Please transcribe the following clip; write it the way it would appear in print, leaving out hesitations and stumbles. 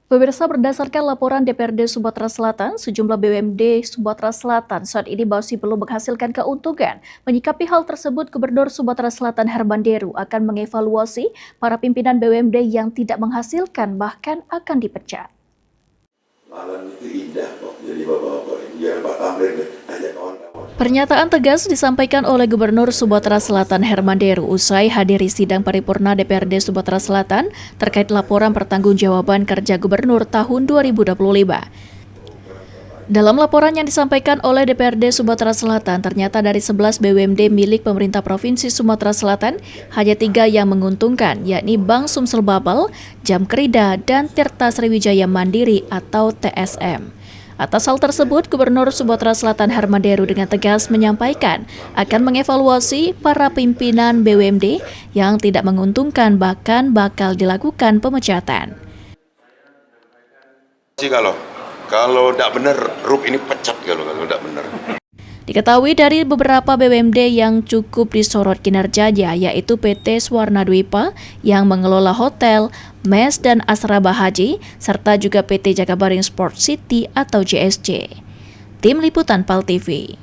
Pemirsa, berdasarkan laporan DPRD Sumatera Selatan, sejumlah BUMD Sumatera Selatan saat ini masih belum menghasilkan keuntungan. Menyikapi hal tersebut, Gubernur Sumatera Selatan Herman Deru akan mengevaluasi para pimpinan BUMD yang tidak menghasilkan bahkan akan dipecat. Malam itu indah kok, jadi bapak-bapak jangan Pak Tamrin ajak kawan-kawan. Pernyataan tegas disampaikan oleh Gubernur Sumatera Selatan Herman Deru usai hadiri sidang paripurna DPRD Sumatera Selatan terkait laporan pertanggungjawaban kerja Gubernur tahun 2025. Dalam laporan yang disampaikan oleh DPRD Sumatera Selatan, ternyata dari 11 BUMD milik pemerintah Provinsi Sumatera Selatan, hanya 3 yang menguntungkan, yakni Bank Sumsel Babel, Jam Krida, dan Tirta Sriwijaya Mandiri atau TSM. Atas hal tersebut, Gubernur Sumatera Selatan Herman Deru dengan tegas menyampaikan akan mengevaluasi para pimpinan BUMD yang tidak menguntungkan, bahkan bakal dilakukan pemecatan. Kalau tidak benar, RUP ini pecat kalau tidak benar. Diketahui dari beberapa BUMD yang cukup disorot kinerjanya, yaitu PT Swarna Dwipa yang mengelola hotel, mes, dan asrama haji, serta juga PT Jakabaring Sport City atau JSC. Tim Liputan PAL TV.